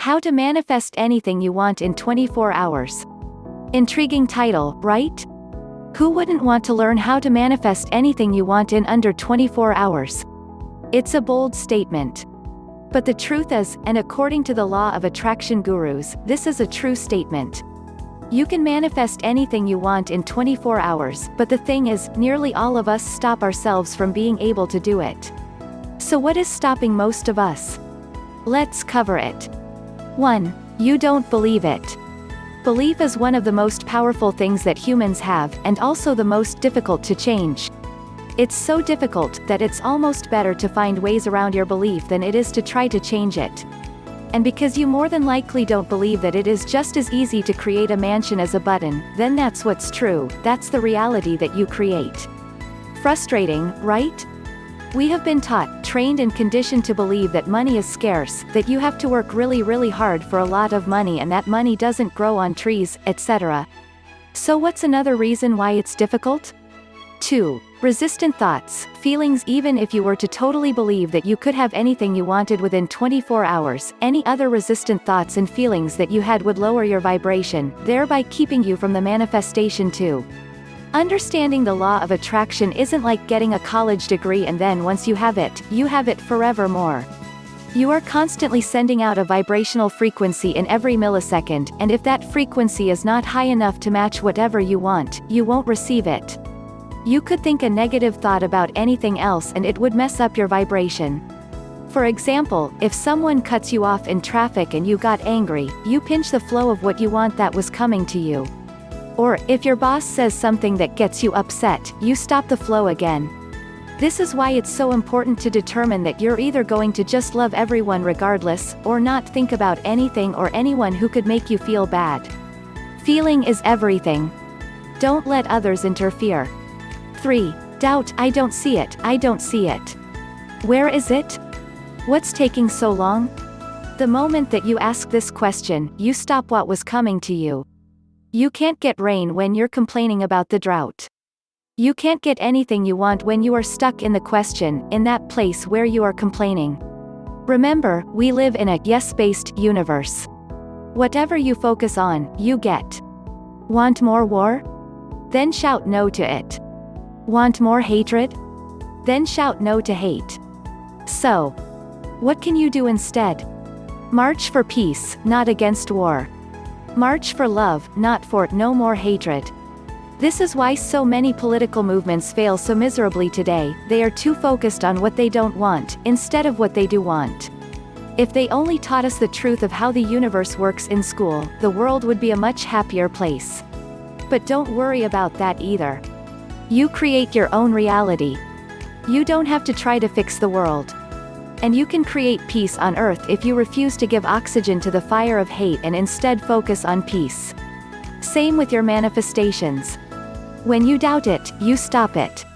How to Manifest Anything You Want in 24 Hours. Intriguing title, right? Who wouldn't want to learn how to manifest anything you want in under 24 hours? It's a bold statement. But the truth is, and according to the law of attraction gurus, this is a true statement. You can manifest anything you want in 24 hours, but the thing is, nearly all of us stop ourselves from being able to do it. So what is stopping most of us? Let's cover it. 1. You don't believe it. Belief is one of the most powerful things that humans have, and also the most difficult to change. It's so difficult that it's almost better to find ways around your belief than it is to try to change it. And because you more than likely don't believe that it is just as easy to create a mansion as a button, then that's what's true, that's the reality that you create. Frustrating, right? We have been taught, trained and conditioned to believe that money is scarce, that you have to work really hard for a lot of money and that money doesn't grow on trees, etc. So what's another reason why it's difficult? 2. Resistant thoughts, feelings. Even if you were to totally believe that you could have anything you wanted within 24 hours, any other resistant thoughts and feelings that you had would lower your vibration, thereby keeping you from the manifestation too. Understanding the law of attraction isn't like getting a college degree and then once you have it forevermore. You are constantly sending out a vibrational frequency in every millisecond, and if that frequency is not high enough to match whatever you want, you won't receive it. You could think a negative thought about anything else and it would mess up your vibration. For example, if someone cuts you off in traffic and you got angry, you pinch the flow of what you want that was coming to you. Or, if your boss says something that gets you upset, you stop the flow again. This is why it's so important to determine that you're either going to just love everyone regardless, or not think about anything or anyone who could make you feel bad. Feeling is everything. Don't let others interfere. 3. Doubt. I don't see it, I don't see it. Where is it? What's taking so long? The moment that you ask this question, you stop what was coming to you. You can't get rain when you're complaining about the drought. You can't get anything you want when you are stuck in the question, in that place where you are complaining. Remember, we live in a yes-based universe. Whatever you focus on, you get. Want more war? Then shout no to it. Want more hatred? Then shout no to hate. So, what can you do instead? March for peace, not against war. March for love, not for no more hatred. This is why so many political movements fail so miserably today. They are too focused on what they don't want, instead of what they do want. If they only taught us the truth of how the universe works in school, the world would be a much happier place. But don't worry about that either. You create your own reality. You don't have to try to fix the world. And you can create peace on earth if you refuse to give oxygen to the fire of hate and instead focus on peace. Same with your manifestations. When you doubt it, you stop it.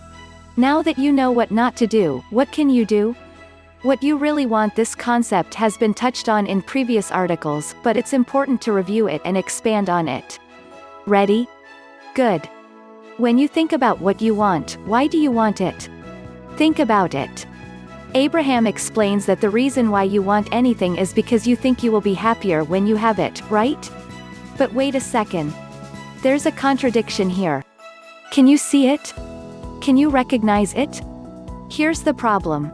Now that you know what not to do, what can you do? What you really want. This concept has been touched on in previous articles, but it's important to review it and expand on it. Ready? Good. When you think about what you want, why do you want it? Think about it. Abraham explains that the reason why you want anything is because you think you will be happier when you have it, right? But wait a second. There's a contradiction here. Can you see it? Can you recognize it? Here's the problem.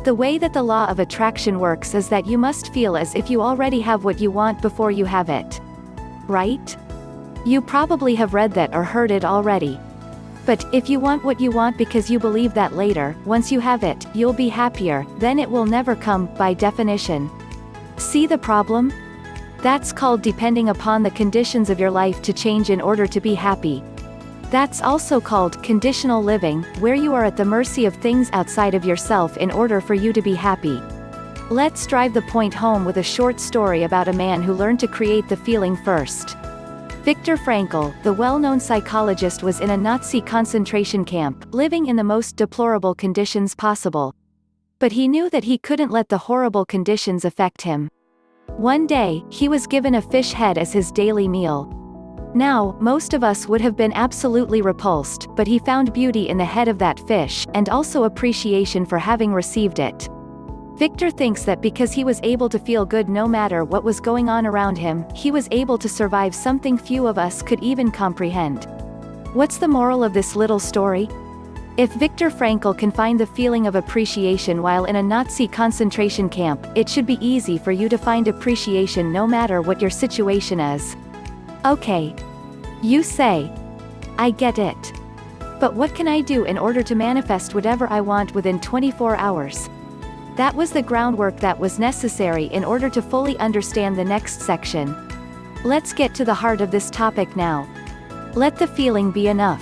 The way that the law of attraction works is that you must feel as if you already have what you want before you have it. Right? You probably have read that or heard it already. But, if you want what you want because you believe that later, once you have it, you'll be happier, then it will never come, by definition. See the problem? That's called depending upon the conditions of your life to change in order to be happy. That's also called conditional living, where you are at the mercy of things outside of yourself in order for you to be happy. Let's drive the point home with a short story about a man who learned to create the feeling first. Viktor Frankl, the well-known psychologist, was in a Nazi concentration camp, living in the most deplorable conditions possible. But he knew that he couldn't let the horrible conditions affect him. One day, he was given a fish head as his daily meal. Now, most of us would have been absolutely repulsed, but he found beauty in the head of that fish, and also appreciation for having received it. Victor thinks that because he was able to feel good no matter what was going on around him, he was able to survive something few of us could even comprehend. What's the moral of this little story? If Viktor Frankl can find the feeling of appreciation while in a Nazi concentration camp, it should be easy for you to find appreciation no matter what your situation is. Okay. You say. I get it. But what can I do in order to manifest whatever I want within 24 hours? That was the groundwork that was necessary in order to fully understand the next section. Let's get to the heart of this topic now. Let the feeling be enough.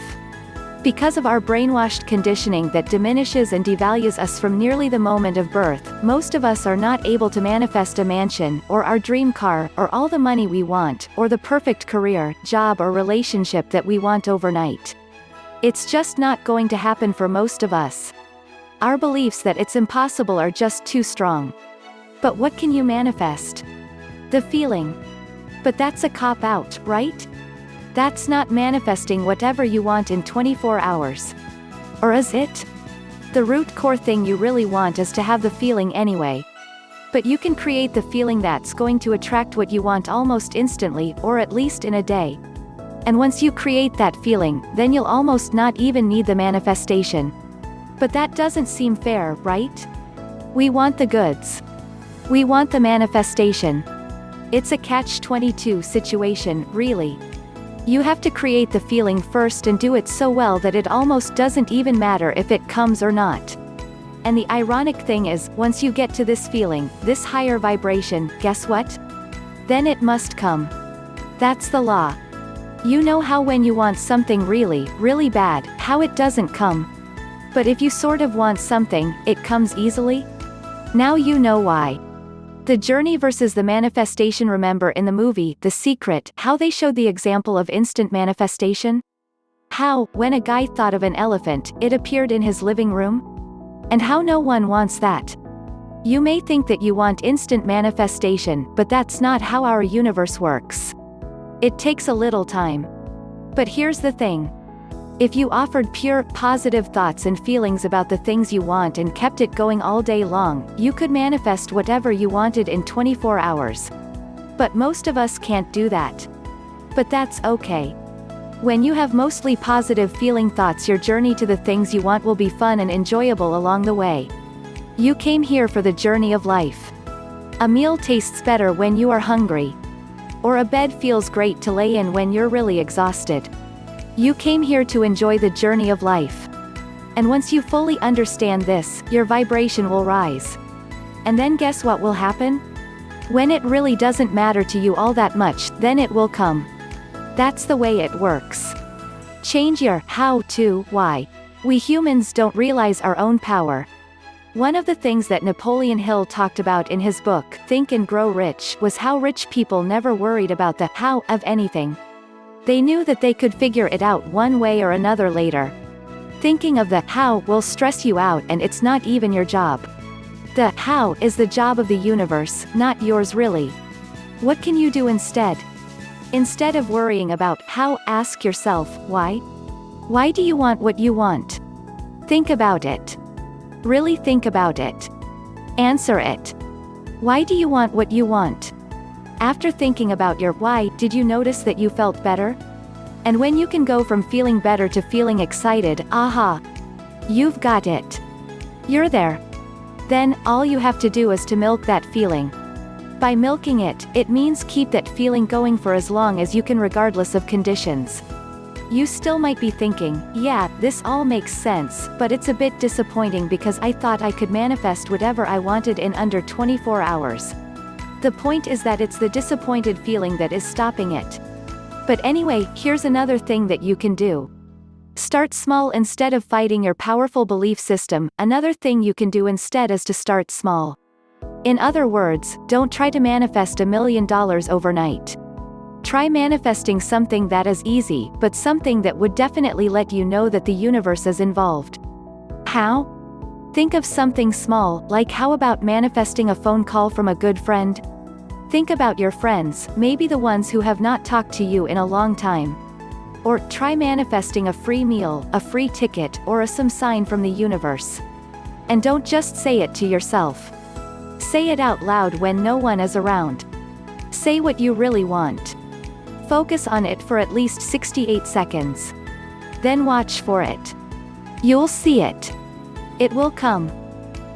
Because of our brainwashed conditioning that diminishes and devalues us from nearly the moment of birth, most of us are not able to manifest a mansion, or our dream car, or all the money we want, or the perfect career, job or relationship that we want overnight. It's just not going to happen for most of us. Our beliefs that it's impossible are just too strong. But what can you manifest? The feeling. But that's a cop-out, right? That's not manifesting whatever you want in 24 hours. Or is it? The root core thing you really want is to have the feeling anyway. But you can create the feeling that's going to attract what you want almost instantly, or at least in a day. And once you create that feeling, then you'll almost not even need the manifestation. But that doesn't seem fair, right? We want the goods. We want the manifestation. It's a catch-22 situation, really. You have to create the feeling first and do it so well that it almost doesn't even matter if it comes or not. And the ironic thing is, once you get to this feeling, this higher vibration, guess what? Then it must come. That's the law. You know how when you want something really, really bad, how it doesn't come. But if you sort of want something, it comes easily? Now you know why. The journey versus the manifestation. Remember in the movie, The Secret, how they showed the example of instant manifestation? How, when a guy thought of an elephant, it appeared in his living room? And how no one wants that. You may think that you want instant manifestation, but that's not how our universe works. It takes a little time. But here's the thing. If you offered pure, positive thoughts and feelings about the things you want and kept it going all day long, you could manifest whatever you wanted in 24 hours. But most of us can't do that. But that's okay. When you have mostly positive feeling thoughts, your journey to the things you want will be fun and enjoyable along the way. You came here for the journey of life. A meal tastes better when you are hungry. Or a bed feels great to lay in when you're really exhausted. You came here to enjoy the journey of life. And once you fully understand this, your vibration will rise. And then guess what will happen? When it really doesn't matter to you all that much, then it will come. That's the way it works. Change your how to why. We humans don't realize our own power. One of the things that Napoleon Hill talked about in his book, Think and Grow Rich, was how rich people never worried about the how of anything. They knew that they could figure it out one way or another later. Thinking of the how will stress you out, and it's not even your job. The how is the job of the universe, not yours really. What can you do instead? Instead of worrying about how, ask yourself, why? Why do you want what you want? Think about it. Really think about it. Answer it. Why do you want what you want? After thinking about your why, did you notice that you felt better? And when you can go from feeling better to feeling excited, aha! You've got it. You're there. Then, all you have to do is to milk that feeling. By milking it, it means keep that feeling going for as long as you can regardless of conditions. You still might be thinking, yeah, this all makes sense, but it's a bit disappointing because I thought I could manifest whatever I wanted in under 24 hours. The point is that it's the disappointed feeling that is stopping it. But anyway, here's another thing that you can do. Start small instead of fighting your powerful belief system. Another thing you can do instead is to start small. In other words, don't try to manifest $1 million overnight. Try manifesting something that is easy, but something that would definitely let you know that the universe is involved. How? Think of something small, like how about manifesting a phone call from a good friend? Think about your friends, maybe the ones who have not talked to you in a long time. Or, try manifesting a free meal, a free ticket, or some sign from the universe. And don't just say it to yourself. Say it out loud when no one is around. Say what you really want. Focus on it for at least 68 seconds. Then watch for it. You'll see it. It will come.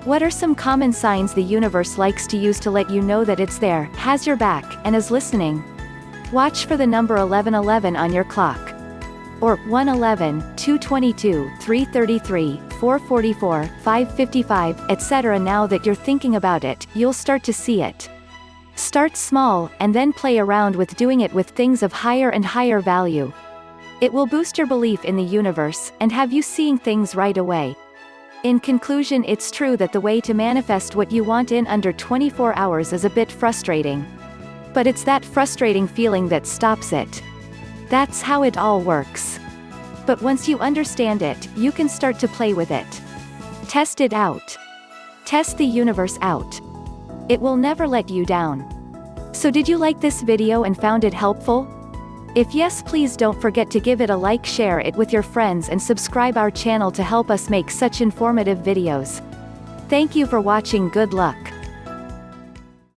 What are some common signs the universe likes to use to let you know that it's there, has your back, and is listening? Watch for the number 1111 on your clock. Or 111, 222, 333, 444, 555, etc. Now that you're thinking about it, you'll start to see it. Start small, and then play around with doing it with things of higher and higher value. It will boost your belief in the universe, and have you seeing things right away. In conclusion, it's true that the way to manifest what you want in under 24 hours is a bit frustrating. But it's that frustrating feeling that stops it. That's how it all works. But once you understand it, you can start to play with it. Test it out. Test the universe out. It will never let you down. So did you like this video and found it helpful? If yes, please don't forget to give it a like, share it with your friends, and subscribe our channel to help us make such informative videos. Thank you for watching. Good luck.